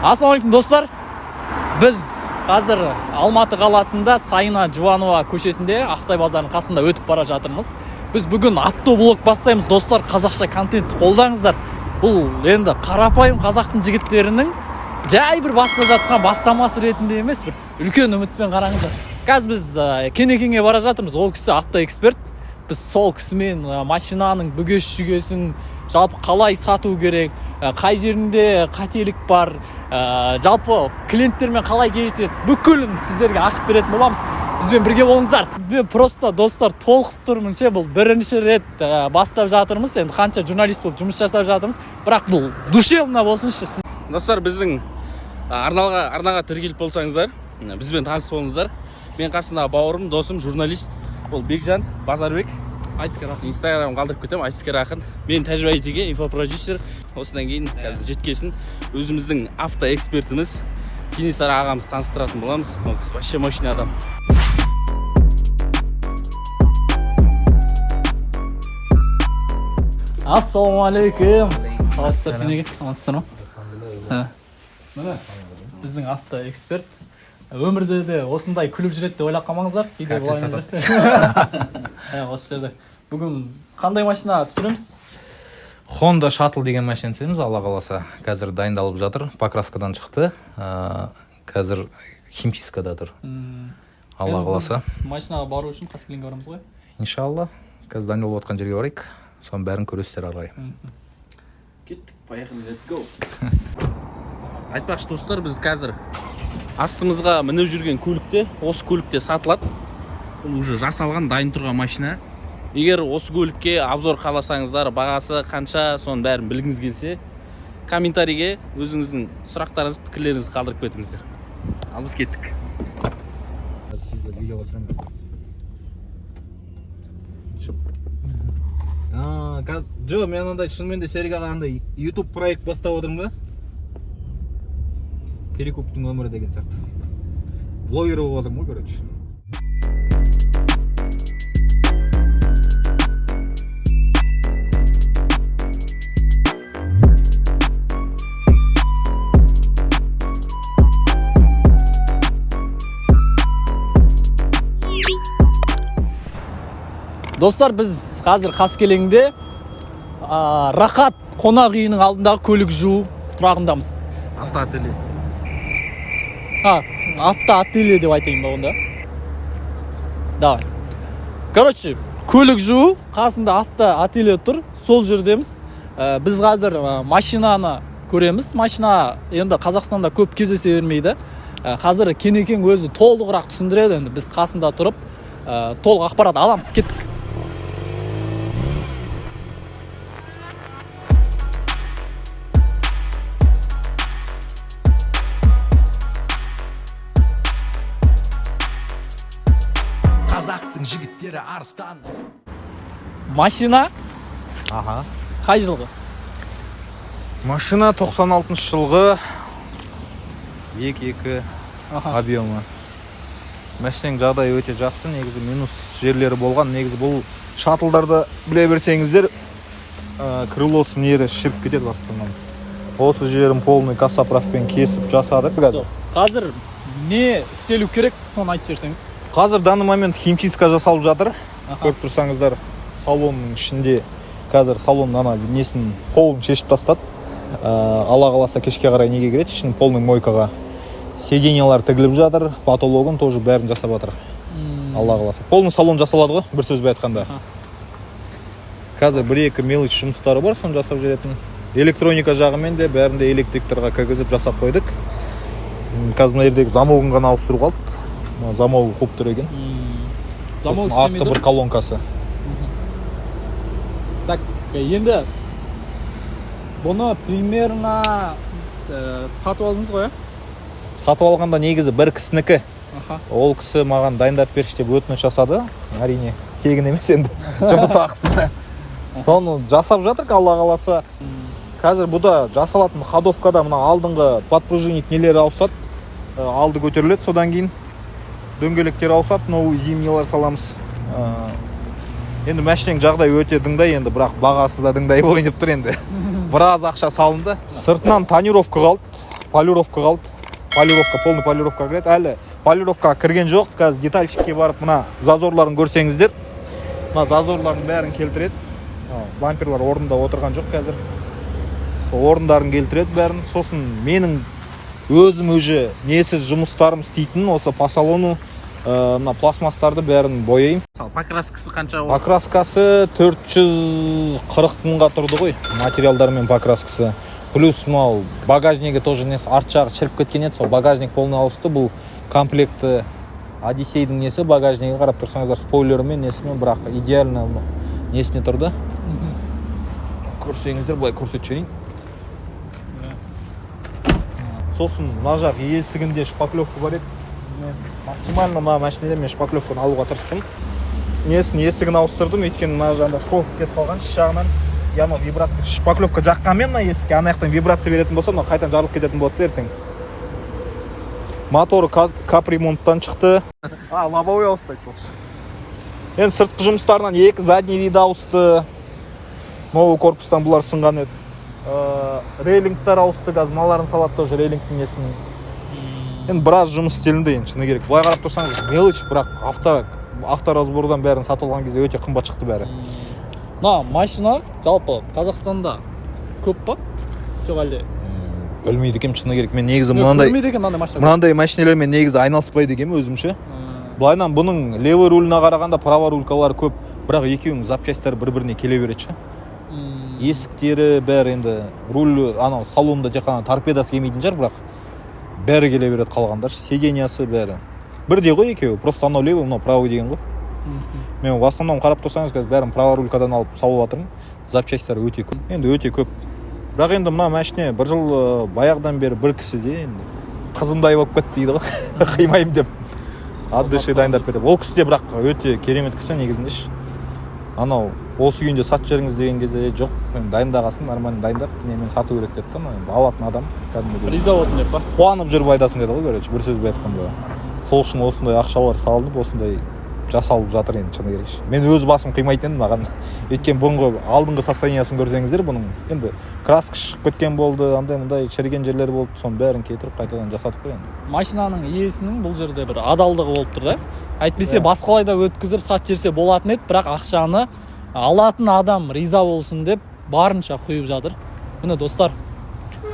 Ассалаумалейкум достар. Біз қазір Алматы қаласында Сайына Жұбанова көшесінде Ақсай базарының қасында өтіп бара жатырмыз. Біз бүгін автоблог бастаймыз достар. Қазақша контентті қолдаңыздар. Бұл енді қарапайым қазақтың жігіттерінің жай бір бастап жатқан бастамасы ретінде емес, бір үлкен үмітпен қараңыздар. Қазір біз Кенекеңге бара жатырмыз. Ол кісі автоэксперт. Біз сол кісімен машинаның бүге-шүгесін жалпы қалай сату керек, қай жерінде қателік бар, жалпы клиенттермен қалай келіседі, бүкілін сіздерге ашып беретін боламыз. Бізбен бірге болыңыздар. Мен просто достар толқып тұрмын. Бұл бірінші рет бастап жатырмыз. Енді қанша журналист болып жұмыс жасап жатырмыз, бірақ бұл душевно болсыншы. Достар, біздің арнаға тіркеліп болсаңыздар, бізбен таныс болыңыздар. Мен қасында бауырым, досым, журналист, ол Бекжан Базарбек. Айтыске рақын. Инстаграм қалдырып кетем, айтыске рақын. Мен тәжірибе етеге, инфопродюсер. Осыдан кейін қазір жеткесін өзіміздің автоэкспертіміз Кенесары ағамыз таныстыратын боламыз. Ол вообще мощный адам. Ассалаумалейкум. Қалайсыздар Кенеке? Қалайсыздар ма? Міне біздің автоэксперт. Өмірде де осындай күліп жүреді деп ойлап қалмаңыздар. Кейде болайын жүреді. Осы жерде. Бүгін қандай машина түсіреміз? Honda Shuttle деген машина түсіреміз, алла қаласа. Қазір дайындалып жатыр, покраскадан шықты. Қазір химчисткада тұр. Алла қаласа. Машинаға бару үшін Қаскелеңге барамыз ғой? Иншалла. Қазір дайындалып отқан жерге барайық. Соның бәрін көресіздер ары қарай. Кеттік, поехали, let's go. Айтпақшы достар, біз қазір астымызға мініп жүрген көлікте, осы көлікте сатылады. Бұл уже жасалған, дайын тұрған машина. Егер осы көлікке обзор қаласаңыздар, бағасы қанша, соның бәрін білгіңіз келсе, комментарийге өзіңіздің сұрақтарыңыз, пікірлеріңізді қалдырып кетіңіздер. Ал біз кеттік. Жо, мен андай шынымен де Серегаға андай YouTube проект бастап отырмын ба? Перекуптың өмірі деген сияқты. Блогер болып отырмын ғой, короче. Достар, біз қазір Қаскелеңде Рақат қонақ үйінің алдындағы көлік жуу тұрағындамыз. Автоателье. Автоателье деп айтайын ба онда? Давай. Короче, көлік жуу қасында автоателье тұр, сол жердеміз. Біз қазір машинаны көреміз. Машина енді Қазақстанда көп кездесе бермейді. Қазір Кенекең өзі толығырақ түсіндіреді. Енді біз қасында тұрып толық ақпарат аламыз. Кеттік. Қазақтың жігіттері арыстан. Машина Аха. қай жылғы? Машина 96 жылғы 2.2 объемы. Машинаның жағдайы өте жақсы, негізі минус жерлері болған. Негізі бұл шатылдарды біле берсеңіздер, крылосы нері шіріп кетеді бастығынан. Осы жерін полный кассаправпен кесіп жасадық. Қазір не істелу керек, соны айтып жіберсеңіз. Қазір данный момент химчистка жасалып жатыр. Көріп тұрсаңыздар, салонның ішінде қазір салонның несін полын шешіп тастады. Алла қаласа кешке қарай неге келеді, ішін полный мойкаға. Сиденьялар тігіліп жатыр, потологын тоже бәрін жасап жатыр. Алла қаласа. Полный салон жасалады ғой, бір сөзбен айтқанда. Қазір бір-екі мелочь жұмыстары бар, соны жасап жүретін. Электроника жағымен де бәрінде электриктерға кіргізіп жасап қойдық. Қазір мына жердегі замогын ғана ауыстыру қалды. Замогы қуып тұр екен. Замог артты бір колонкасы. Так, енді бұны примерно сатып алдыңыз ғой? Сатып алғанда негізі бір кісінікі. Ол кісі маған дайындап берші деп өтініш жасады. Әрине, тегін емес енді, жұмыс ақысына. Соны жасап жатырық, алла қаласа. Қазір бұда жасалатын ходовкада мына алдыңғы подпружинить нелері ауысады. Алды көтеріледі, содан кейін дөңгелектер ауысады, новый зимнилар саламыз. Енді машинаның жағдайы өте дыңдай, енді бірақ бағасы да дыңдай ойын деп тұр енді. Біраз ақша салынды. Сыртынан тонировка қалды. полировка қалды. Полировка, полный полировка кіреді. Әлі полировка кірген жоқ. Қазір детальщикке барып мына зазорларын көрсеңіздер. Мына зазорлардың бәрін келтіреді. Бамперлар орнында отырған жоқ қазір. Орындарын келтіреді бәрін. Сосын менің өзім уже несіз жұмыстарым істейтін осы по салону мына пластмастарды бәрін бояйым. Покраскасы қанша? Покраскасы 440 мыңға тұрды ғой. Материалдар мен покраскасы. Плюс мынау багажнигі тоже несі арт жағы шіріп кеткен еді. Сол багажник полный ауысты. Бұл комплекті Одиссейдің несі багажнигі қарап тұрсаңыздар спойлермен несімен, бірақ идеально несіне тұрды. Көрсеңіздер былай көрсетіп жіберейін. Сосын мына жақ есігінде шпаклевка бар еді. Максимально мына машинеде мен шпаклевканы алуға тырыстым. Есігін ауыстырдым, өйткені мына жағында шов кетіп қалған жағынан. Яно вибрация шпаклевка жаққанмен мына есікке ана жақтан вибрация беретін болса, мына қайтадан жарылып кететін болады ертең. Моторы капремонттан шықты. Лобовой ауыстырды. Енді сыртқы жұмыстарынан екі задний вид ауысты. Новый корпустан бұлар сынған еді. Рейлингтар ауысты, газ мыналарын салады тоже рейлингтің несін. Енді біраз жұмыс істелінді енді шыны керек. Былай қарап тұрсаңыз мелочь, бірақ авторазбордан бәрін сатып алған кезде өте қымбат шықты бәрі. Машина жалпы Қазақстанда көп па? Жоқ әлде? Білмейді екем шыны керек. Мен негізі мынандай машинелермен негізі айналыспайды екем өзімше. Былайнан бұның левый рулына қарағанда право рулькалары көп, бірақ екеуінің запчастары бір-біріне келе береді ше. Есіктері бәрі енді руль анау салонда тек қана торпедасы келмейтін жар, бірақ бәрі келе береді қалғандар. Сидениясы бәрі бірдей ғой екеуі, просто анау левый, мынау правый деген ғой. Мен в основном қарап тұрсаңыз қазір бәрін право рулькадан алып салып жатырмын. Запчастары өте көп. Енді өте көп. Бірақ енді мына машине бір жыл баяғыдан бері бір кісіде енді қызымдай болып кетті дейді ғой. Қимаймын деп. От души дайындап береді. Ол кісі де бірақ өте керемет кісі негізінде. Анау осы күйінде сатып жіберіңіз деген кезде жоқ. Мен дайындағасын нормально дайындап, мен сату керек деп та, алатын адам кәдімгідей. Риза болсын деп па? Қуанып жүріп айдасын деді ғой, короче, бір сөзбен айтқанда. Сол үшін осындай ақшалар салынып, осындай жасалып жатыр енді шыны керек. Мен өз басым қимайтын едім маған. Өйткені бұрынғы алдыңғы состояниясын көрсеңіздер, бұның енді краска шығып кеткен болды, андай-мындай шіріген жерлер болды, соның бәрін кетіріп қайтадан жасатып қойған. Машинаның иесінің бұл жерде бір адалдығы болып тұр да. Әйтпесе басқалай да өткізіп сат жерсе болатын еді, бірақ ақшаны алатын адам риза болсын деп барынша құйып жатыр. Міне достар,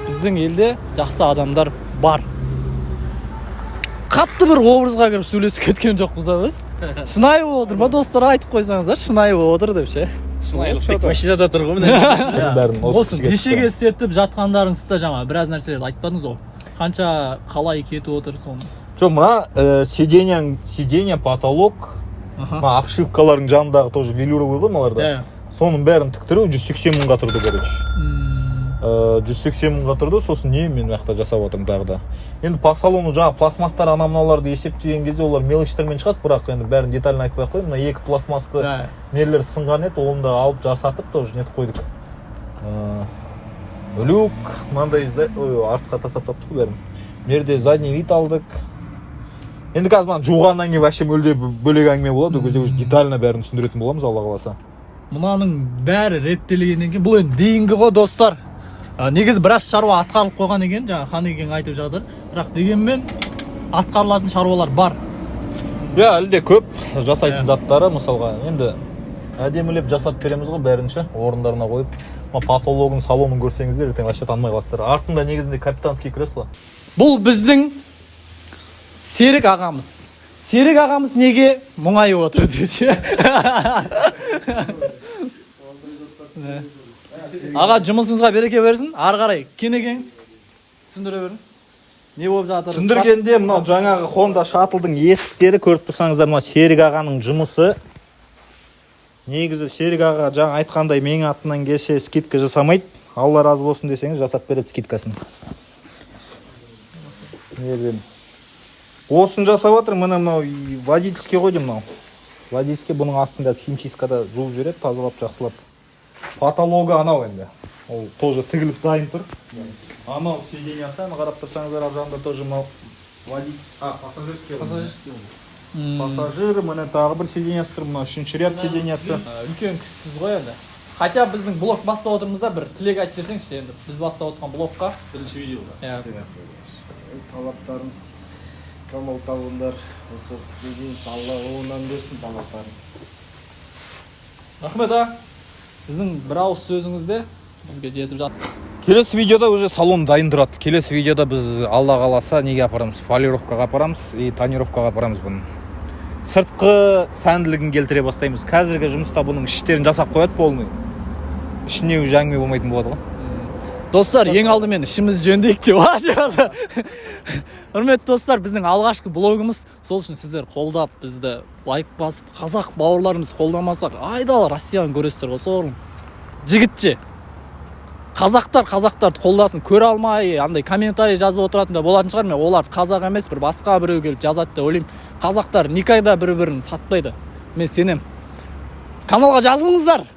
біздің елде жақсы адамдар бар. Қатты бір образға кіріп сөйлесіп кеткен жоқпыз да біз. Шынайы болып отыр ма достар, айтып қойсаңыздар, шынайы болып отыр деп ше. Шынайылық тек машинада тұр ғой міне. Осы кешеге істетіп жатқандарыңызда жаңа біраз нәрселерді айтпадыңыз ғой. Қанша қалай кетіп отыр соны? Жоқ, мына сиденье, потолок, мына обшивкалардың жанындағы тоже велюровый ғой мыналарда. Соның бәрін тіктіру 180 мыңға тұрды, короче. 180 мыңға тұрды, сосын не мен мақта жасап отырмын тағы да. Енді по салону жаңа пластмастар анамналарды есептеген кезде олар мелочьтермен шығады, бірақ енді бәрін детально айтпай ақ қойын. Мына екі пластмасты нелер сынған еді, оны да алып жасатып тоже нетіп қойдық. Люк, мынандай артқа тастап таптық бәрін. Мерде задний вид алдық. Енді қазір мына жуғаннан кейін вообще мүлде бөлек әңгіме болады, ол кезде детально бәрін түсіндіретін боламыз Алла қаласа. Мынаның бәрі реттелгеннен кейін бұл енді дейінгі ғой достар. Негізі біраз шаруа атқарылып қойған екен, жаңа Қанекең айтып жатыр. Бірақ дегенмен атқарылатын шаруалар бар. Әлі де көп жасайтын заттары, мысалға енді әдемілеп жасап береміз ғой бәрінше, орындарына қойып. Потологын, салонын көрсеңіздер, ертең вообще танымай қаласыздар. Артында негізінде капитанский кресло. Бұл біздің Серік ағамыз. Серік ағамыз неге мұңайып отыр деуші? Аға, жұмысыңызға береке берсін. Ары қарай Кенекең түсіндіре беріңіз. Не болып жатыр? Түсіндіргенде мынау жаңағы Honda Shuttle-дың есіктері көріп тұрсаңыздар, мына Серік ағаның жұмысы. Негізі Серік аға жаңа айтқандай менің атынан келсе скидка жасамайды. Алла разы болсын десеңіз жасап береді скидкасын. Осын жасап жатыр, міне мынау водительский ғой деймін мынау. Водительский бұның астында химчисткада жуып жүреді, тазалап жақсылап. Потологы анау енді. Ол тоже тігіліп дайын тұр. Анау сиденьясы, қарап тұрсаңыздар, ал жағында тоже мынау пассажирский. Пассажир, міне тағы бір сиденьясы тұр, мынау үшінші ряд сиденьясы. Үлкен кісісіз ғой енді. Хотя біздің блог бастап отырмызда бір тілек айтып жіберсеңізші енді біз бастап отырған блогқа. Бірінші видеоға. Иә. Талаптарыңыз камал табыңдар. Осы деген Алла оңынан берсін талаптарыңыз. Рахмет Біздің бір ауыз сөзіңізде бізге жетіп жатыр. Келесі видеода уже салон дайын тұрады. Келесі видеода біз Алла қаласа неге апарамыз? Полировкаға апарамыз и тонировкаға апарамыз бұны. Сыртқы сәнділігін келтіре бастаймыз. Қазіргі жұмыста бұның іштерін жасап қояды полный. Ішіне жаңме болмайтын болады ғой. Достар, ең алдымен ішіміз жөндейік деп жатыр. Құрметті достар, біздің алғашқы блогымыз. Сол үшін сіздер қолдап, бізді лайк басып, қазақ бауырларымыз қолдамасақ, айдалы Россияны көресіздер ғой, соғылым. Жігітше. Қазақтарды қолдасын, көре алмай, андай комментарий жазып отыратында болатын шығар, мен олар қазақ емес, бір басқа біреу келіп жазады деп ойлаймын. Қазақтар никогда бір-бірін сатпайды. Мен сенем. Каналға жазылыңыздар.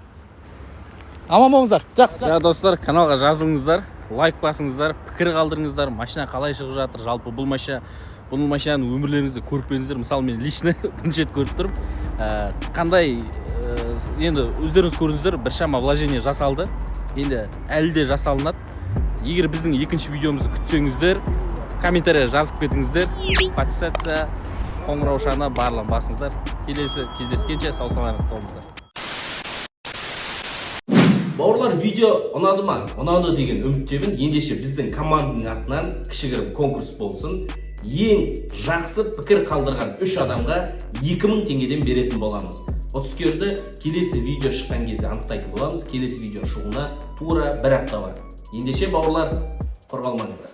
Аман болыңыздар. Жақсы. Ja достар, каналға жазылыңыздар, лайк басыңыздар, пікір қалдырыңыздар, машина қалай шығып жатыр, жалпы бұл машинаның өмірлеріңізді көріп беріңіздер. Мысалы мен лично бірінші рет көріп тұрмын. Қандай енді өздеріңіз көрдіңіздер, біршама вложение жасалды. Енді әлі де жасалынады. Егер біздің екінші видеомызды күтсеңіздер, комментария жазып кетіңіздер. Подписаться, қоңыраушаны барлығын басыңыздар. Келесі кездескенше сау саламат болыңыздар. Бауырлар, видео ұнады ма? Ұнады деген үміттемін. Ендеше біздің команданың атынан кішігірім конкурс болсын. Ең жақсы пікір қалдырған 3 адамға 2000 теңгеден беретін боламыз. Ұтыскерді келесі видео шыққан кезде анықтайтын боламыз. Келесі видео шығуына тура 1 апта бар. Ендеше бауырлар, қорғалмаңыздар.